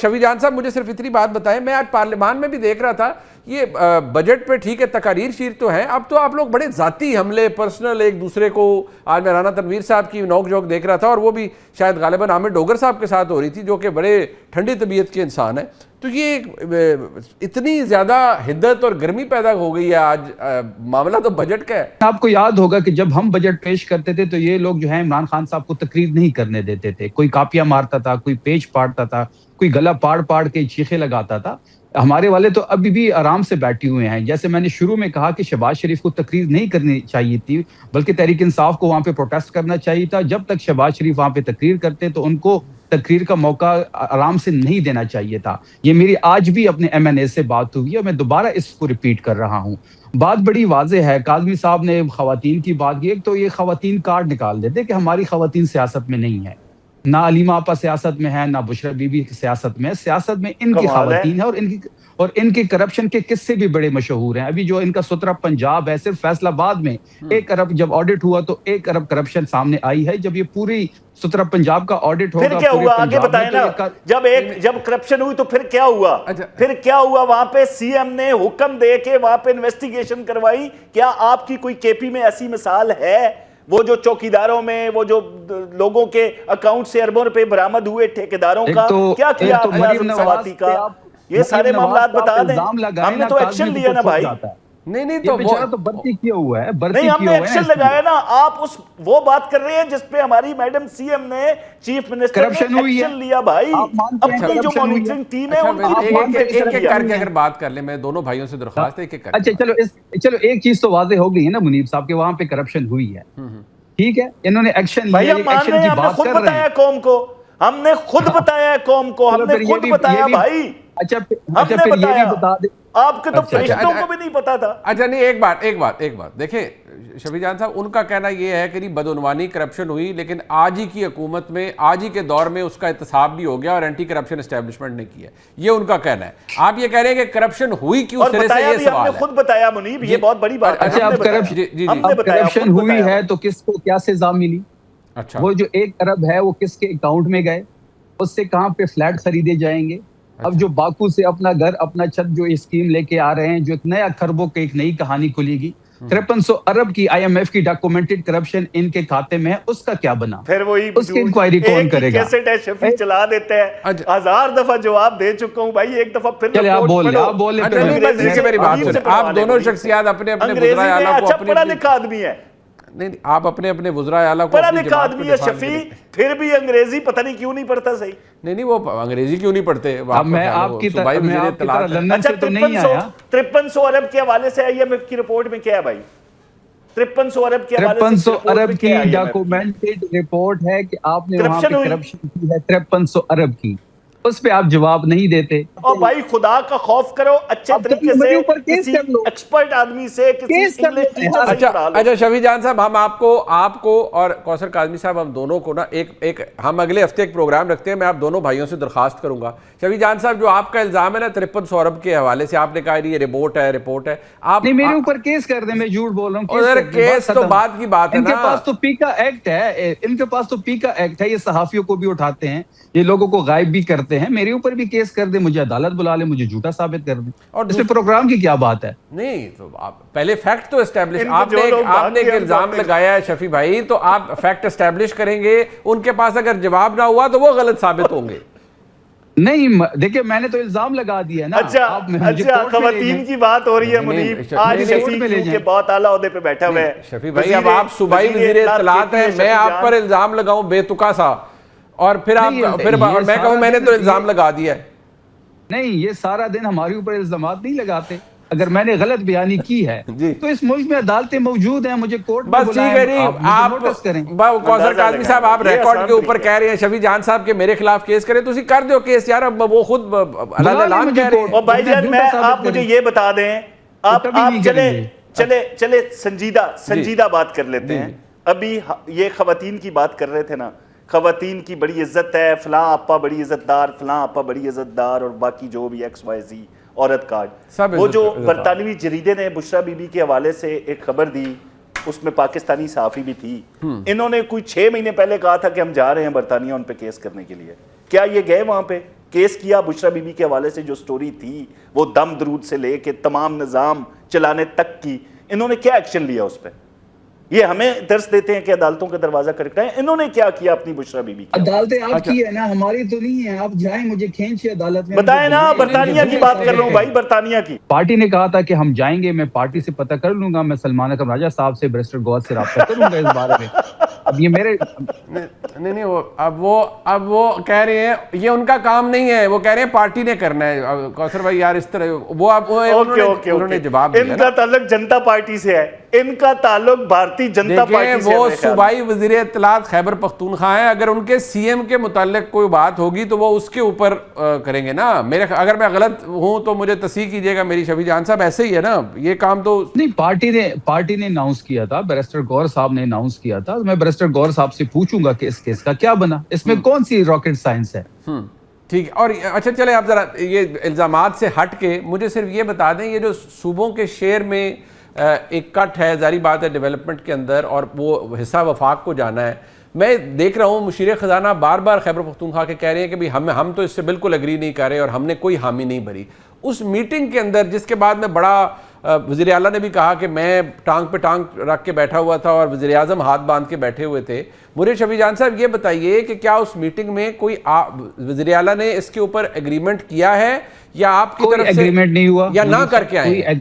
شفیع جان صاحب مجھے صرف اتنی بات بتائیں، میں آج پارلیمان میں بھی دیکھ رہا تھا یہ بجٹ پہ ٹھیک ہے تقاریر شیر تو ہیں، اب تو آپ لوگ بڑے ذاتی حملے پرسنل ایک دوسرے کو، آج میں رانا تنویر صاحب کی نوک جھوک دیکھ رہا تھا اور وہ بھی شاید غالباً عامر ڈوگر صاحب کے ساتھ ہو رہی تھی جو کہ بڑے ٹھنڈی طبیعت کے انسان ہیں. تو یہ اتنی زیادہ حدت اور گرمی پیدا ہو گئی ہے آج، معاملہ تو بجٹ کا ہے. آپ کو یاد ہوگا کہ جب ہم بجٹ پیش کرتے تھے تو یہ لوگ جو ہیں عمران خان صاحب کو تقریر نہیں کرنے دیتے تھے، کوئی کاپیاں مارتا تھا، کوئی پیج پاڑتا تھا، کوئی گلا پاڑ کے چیخے لگاتا تھا. ہمارے والے تو ابھی بھی آرام سے بیٹھے ہوئے ہیں. جیسے میں نے شروع میں کہا کہ شہباز شریف کو تقریر نہیں کرنی چاہیے تھی بلکہ تحریک انصاف کو وہاں پہ پروٹیسٹ کرنا چاہیے تھا. جب تک شہباز شریف وہاں پہ تقریر کرتے تو ان کو تقریر کا موقع آرام سے نہیں دینا چاہیے تھا. یہ میری آج بھی اپنے ایم این اے سے بات ہوئی ہے اور میں دوبارہ اس کو ریپیٹ کر رہا ہوں. بات بڑی واضح ہے. کاظمی صاحب نے خواتین کی بات کی، ایک تو یہ خواتین کارڈ نکال دیتے کہ ہماری خواتین سیاست میں نہیں ہے، نہ علیمہ آپا سیاست میں ہے، نہ بشرا بی بی سیاست میں ہے. سیاست میں ان کی خواتین ہے اور ان کی کرپشن کے قصے بھی بڑے مشہور ہیں. ابھی جو ان کا سترہ پنجاب ہے، صرف فیصل آباد میں 1 ارب جب آڈٹ ہوا تو 1 ارب کرپشن سامنے آئی ہے. جب یہ پوری سترہ پنجاب کا آڈٹ ہوگا پھر کیا ہوا آگے بتائیں نا. جب کرپشن ہوئی تو پھر کیا ہوا؟ پھر کیا ہوا؟ وہاں پہ سی ایم نے حکم دے کے وہاں پہ انویسٹیگیشن کروائی. کیا آپ کی کوئی کے پی میں ایسی مثال ہے؟ وہ جو چوکیداروں میں وہ جو لوگوں کے اکاؤنٹ سے اربوں روپے برآمد ہوئے ٹھیکیداروں کا کیا کیا اعظم سواتی کا؟ یہ سارے معاملات بتا دیں. ہم نے تو ایکشن لیا نا بھائی. نہیں تو بیچارہ تو برتی کیا ہوا ہے، نہیں ہم نے ایکشن لگایا نا. آپ وہ بات کر رہے ہیں جس پہ ہماری میڈم سی ایم نے چیف منسٹر نے ایکشن لیا بھائی. اپنی جو مانیٹرنگ ٹیم ہے ان کی ایک ایک کر کے اگر بات کر لیں، میں دونوں بھائیوں سے درخواست ہے ایک ایک کر. اچھا چلو ایک چیز تو واضح ہو گئی ہے نا منیب صاحب کہ وہاں پہ کرپشن ہوئی ہے. ٹھیک ہے، انہوں نے ایکشن لیا. ایکشن کی بات کر رہے ہیں. قوم کو ہم نے خود بتایا، قوم کو ہم نے خود بتایا بھائی. اچھا پھر یہ بھی بتا دیں آپ کے تو فرشتوں کو بھی نہیں پتا تھا. اچھا نہیں، ایک بات دیکھیں شفیع جان صاحب، ان کا کہنا یہ ہے کہ بدعنوانی کرپشن ہوئی لیکن آج ہی کی حکومت میں، آج ہی کے دور میں اس کا احتساب بھی ہو گیا اور اینٹی کرپشن اسٹیبلشمنٹ نے کیا. یہ ان کا کہنا ہے. آپ یہ کہہ رہے ہیں کہ کرپشن ہوئی کیوں سرے سے، یہ سوال ہے. ہم نے خود بتایا منیب، یہ بہت بڑی بات ہے. اچھا اب کرپشن ہوئی ہے تو کس کو کیا سزا ملی؟ اچھا وہ جو 1 ارب ہے وہ کس کے اکاؤنٹ میں گئے؟ اس سے کہاں پہ فلیٹ خریدے جائیں گے؟ اب جو باکو سے اپنا گھر اپنا چھت جو اسکیم لے کے آ رہے ہیں، جو ایک نیا خربوں کی ایک نئی کہانی کھلے گی. 5300 ارب کی آئی ایم ایف کی ڈاکومنٹڈ کرپشن ان کے کھاتے میں ہے، اس کا کیا بنا؟ پھر وہی اس کی انکوائری کون کرے گا؟ کیسٹ ہے شفیع چلا دیتے ہیں. 1000 دفعہ جواب دے چکا ہوں بھائی، ایک دفعہ پھر چلے آپ بولیں. میری بات سنیں. آپ دونوں شخصیات اپنے اپنے وزرائے اعلیٰ کو، اچھا پڑھا لکھا آدمی ہے، نہیں آپ اپنے اپنے وزرائے اعلیٰ کو پڑھا لکھا آدمی ہے شفیع، پھر بھی انگریزی پتہ نہیں کیوں نہیں پڑھتا صحیح. نہیں وہ انگریزی کیوں نہیں پڑھتے؟ میں آپ کی طرح لندن سے تو نہیں آیا. 5300 ارب کے حوالے سے آئی ایم ایف کی رپورٹ میں کیا ہے بھائی؟ 5300 ارب کے حوالے سے 5300 ارب کی ڈاکومنٹڈ رپورٹ ہے کہ آپ نے وہاں پہ کرپشن کی ہے 5300 ارب کی. اس پہ آپ جواب نہیں دیتے. اور بھائی خدا کا خوف کرو، اچھے طریقے سے کسی ایکسپرٹ آدمی سے، کسی انگلش ٹیچر سے پڑھا لو. اچھا شفیع جان صاحب، ہم آپ کو اور کوثر کاظمی صاحب، ہم دونوں کو نا ایک ہم اگلے ہفتے ایک پروگرام رکھتے ہیں. میں آپ دونوں بھائیوں سے درخواست کروں گا. شفیع جان صاحب، جو آپ کا الزام ہے نا 5300 ارب کے حوالے سے، آپ نے کہا یہ رپورٹ ہے، آپ نہیں میرے اوپر کیس کر دیں، میں جھوٹ بول رہا ہوں. کیس تو بعد کی بات ہے نا. ان کے پاس تو پیکا ایکٹ ہے، یہ صحافیوں کو بھی اٹھاتے ہیں، یہ لوگوں کو غائب بھی کرتے ہیں. میرے اوپر بھی کیس کر دیں، مجھے عدالت بلا لیں، مجھے جھوٹا ثابت کر دیں. اور اس پروگرام کی کیا بات ہے؟ نہیں تو پہلے فیکٹ تو اسٹیبلش، آپ نے ایک الزام لگایا ہے شفیع بھائی، تو آپ فیکٹ اسٹیبلش کریں گے. ان کے پاس اگر جواب نہ ہوا تو وہ غلط ثابت ہوں گے. نہیں دیکھیں میں نے تو الزام لگا دیا نا. اچھا خواتین کی بات ہو رہی ہے منیب، آج شفیع کے بہت اعلیٰ عہدے پہ بیٹھا ہوا ہے. شفیع بھائی اب آپ صوبائی وزیر اطلاعات ہیں، میں آپ پر الزام لگاؤں بے تکا سا، اور پھر میں کہوں میں نے تو الزام لگا دیا ہے. نہیں، یہ سارا دن ہمارے اوپر الزامات نہیں لگاتے. اگر میں نے غلط بیانی کی ہے تو اس ملک میں عدالتیں موجود ہیں، مجھے کورٹ میں بلائیں، آپ نوٹس کریں. کوثر کاظمی صاحب، آپ ریکارڈ کے اوپر کہہ رہے ہیں شفیع جان صاحب کے میرے خلاف کیس کریں، تو اسی کر دو کیس یار. اب وہ خود اعلان کہہ رہے ہیں. اور بھائی جان آپ مجھے یہ بتا دیں، آپ چلے سنجیدہ بات کر لیتے ہیں. ابھی یہ خواتین کی بات کر رہے تھے نا، خواتین کی بڑی عزت ہے، فلاں آپا بڑی عزت دار، فلاں آپا بڑی عزت دار، اور باقی جو بھی ایکس وائی زی عورت کارڈ. وہ جو برطانوی جریدے نے بشرا بی بی کے حوالے سے ایک خبر دی، اس میں پاکستانی صحافی بھی تھی. انہوں نے کوئی 6 مہینے پہلے کہا تھا کہ ہم جا رہے ہیں برطانیہ ان پہ کیس کرنے کے لیے. کیا یہ گئے وہاں پہ؟ کیس کیا بشرا بی بی کے حوالے سے جو سٹوری تھی وہ دم درود سے لے کے تمام نظام چلانے تک کی، انہوں نے کیا ایکشن لیا اس پہ؟ یہ ہمیں درس دیتے ہیں کہ عدالتوں کا دروازہ کھٹکھٹائیں، انہوں نے کیا کیا اپنی بشرا بی بی کی؟ عدالتیں آپ کی ہے نا، ہماری تو نہیں ہے. آپ جائیں مجھے کھینچے عدالت میں. بتائیں نا، برطانیہ کی بات کر رہا ہوں بھائی، برطانیہ کی. پارٹی نے کہا تھا کہ ہم جائیں گے، میں پارٹی سے پتہ کر لوں گا، میں سلمان اکرم راجہ صاحب سے، بیرسٹر گوہر سے رابطہ کروں گا اس بارے میں. اب یہ میرے نہیں اب وہ کہہ رہے ہیں یہ ان کا کام نہیں ہے، وہ کہہ رہے ہیں پارٹی نے کرنا ہے. کوثر بھائی یار اس طرح وہ انہوں نے جواب دیا. ان کا تعلق جنتا پارٹی سے ہے، ان کا تعلق بھارتی جنتا پارٹی سے ہے. وہ صوبائی وزیر اطلاعات خیبر پختونخوا ہیں، اگر ان کے سی ایم کے متعلق کوئی بات ہوگی تو وہ اس کے اوپر کریں گے نا. اگر میں غلط ہوں تو مجھے تصحیح کیجیے گا میری شفیع جان صاحب، ایسے ہی ہے نا یہ کام تو نہیں. پارٹی نے اناؤنس کیا تھا، بیرسٹر گوہر صاحب نے اناؤنس کیا تھا. میں بیرسٹر گوہر صاحب سے پوچھوں گا کہ اس کیس کا کیا بنا، اس میں کون سی راکٹ سائنس ہے. ٹھیک ہے. اور اچھا چلیں آپ ذرا یہ الزامات سے ہٹ کے مجھے صرف یہ بتا دیں، یہ جو صوبوں کے شیئر میں ایک کٹ ہے، ظاہری بات ہے ڈیولپمنٹ کے اندر، اور وہ حصہ وفاق کو جانا ہے. میں دیکھ رہا ہوں مشیر خزانہ بار بار خیبر پختونخوا کے کہہ رہے ہیں کہ ہم تو اس سے بالکل اگری نہیں کر رہے اور ہم نے کوئی حامی نہیں بھری. اس میٹنگ کے اندر جس کے بعد میں بڑا وزیر اعلیٰ نے بھی کہا کہ میں ٹانگ پہ ٹانگ رکھ کے بیٹھا ہوا تھا اور وزیر اعظم ہاتھ باندھ کے بیٹھے ہوئے تھے. مجھے شفیع جان صاحب یہ بتائیے کہ کیا اس میٹنگ میں کوئی وزیر اعلیٰ نے اس کے اوپر ایگریمنٹ کیا ہے یا آپ کی طرف سے ایگریمنٹ نہیں ہوا یا نہ کر کے آئے؟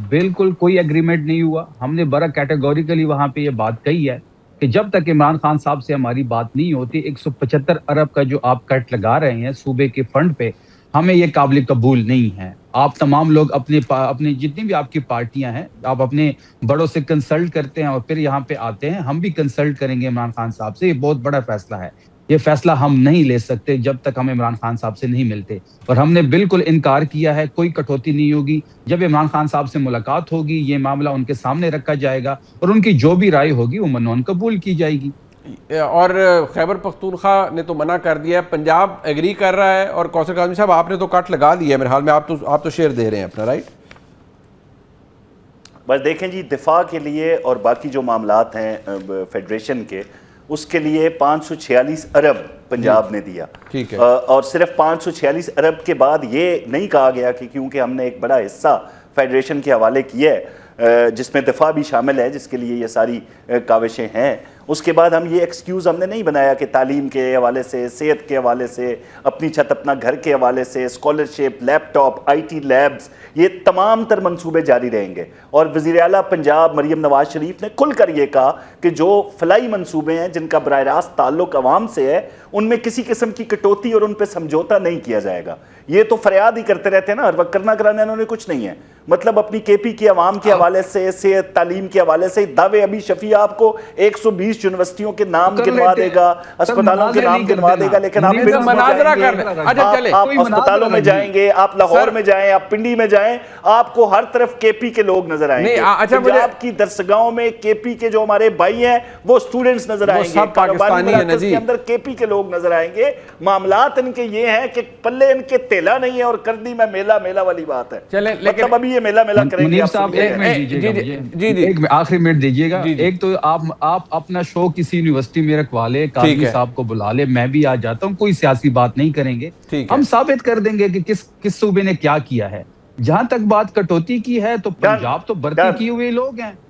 بالکل کوئی ایگریمنٹ نہیں ہوا. ہم نے بڑا کیٹیگوریکلی وہاں پہ یہ بات کہی ہے کہ جب تک عمران خان صاحب سے ہماری بات نہیں ہوتی 175 ارب کا جو آپ کٹ لگا رہے ہیں صوبے کے فنڈ پہ، ہمیں یہ قابل قبول نہیں ہے. آپ تمام لوگ اپنے جتنی بھی آپ کی پارٹیاں ہیں، آپ اپنے بڑوں سے کنسلٹ کرتے ہیں اور پھر یہاں پہ آتے ہیں. ہم بھی کنسلٹ کریں گے عمران خان صاحب سے. یہ بہت بڑا فیصلہ ہے، یہ فیصلہ ہم نہیں لے سکتے جب تک ہم عمران خان صاحب سے نہیں ملتے. اور ہم نے بالکل انکار کیا ہے، کوئی کٹوتی نہیں ہوگی. جب عمران خان صاحب سے ملاقات ہوگی یہ معاملہ ان کے سامنے رکھا جائے گا اور ان کی جو بھی رائے ہوگی وہ منون قبول کی جائے گی. اور خیبر پختونخوا نے تو منع کر دیا ہے، پنجاب ایگری کر رہا ہے. اور کوثر کاظمی صاحب آپ نے تو کٹ لگا دیا ہے میرے حال میں، آپ تو شیئر دے رہے ہیں اپنا، رائٹ؟ بس دیکھیں جی، دفاع کے لیے اور باقی جو معاملات ہیں فیڈریشن کے، اس کے لیے 546 ارب پنجاب نے دیا. ٹھیک ہے. اور صرف 546 ارب کے بعد یہ نہیں کہا گیا کہ کیونکہ ہم نے ایک بڑا حصہ فیڈریشن کے حوالے کیا ہے جس میں دفاع بھی شامل ہے، جس کے لیے یہ ساری کاوشیں ہیں، اس کے بعد ہم یہ ایکسکیوز ہم نے نہیں بنایا کہ تعلیم کے حوالے سے، صحت کے حوالے سے، اپنی چھت اپنا گھر کے حوالے سے، scholarship, laptop, I T labs, یہ تمام تر منصوبے جاری رہیں گے. اور وزیر اعلیٰ پنجاب مریم نواز شریف نے کھل کر یہ کہا کہ جو فلاحی منصوبے ہیں جن کا براہ راست تعلق عوام سے ہے، ان میں کسی قسم کی کٹوتی اور ان پہ سمجھوتا نہیں کیا جائے گا. یہ تو فریاد ہی کرتے رہتے ہیں نا، ہر وقت کرنا کرانا انہوں نے کچھ نہیں ہے. مطلب اپنی کے پی کے عوام کے حوالے سے، صحت تعلیم کے حوالے سے دعوے. ابھی شفیع آپ کو 120 یونیورسٹیوں کے نام گنوا دے گا، اسپتالوں کے نام گنوا دے گا، لیکن آپ اسپتالوں میں جائیں گے، آپ لاہور میں جائیں، آپ پنڈی میں جائیں، آپ کو ہر طرف کے پی کے لوگ نظر آئیں گے. پنجاب کی درسگاہوں میں کے پی کے جو ہمارے بھائی ہیں وہ سٹوڈنٹس نظر آئیں گے، کاروباری مراکز کے اندر کے پی کے لوگ نظر آئیں گے. معاملات ان کے یہ ہیں کہ پلے ان کے تیلا نہیں ہے اور کردی میں میلہ میلہ والی بات ہے. مطلب ابھی یہ میلہ میلہ کریں گے. منیب صاحب ایک منٹ آخری منٹ دیجیے گا. ایک تو آپ اپنا شو کسی یونیورسٹی میں رکھوا لے، قاضی صاحب کو بلا لے، میں بھی آ جاتا ہوں، کوئی سیاسی بات نہیں کریں گے. ہم ثابت کر دیں گے کہ کس صوبے نے کیا کیا ہے. جہاں تک بات کٹوتی کی ہے تو پنجاب تو برتی کیے ہوئے لوگ ہیں.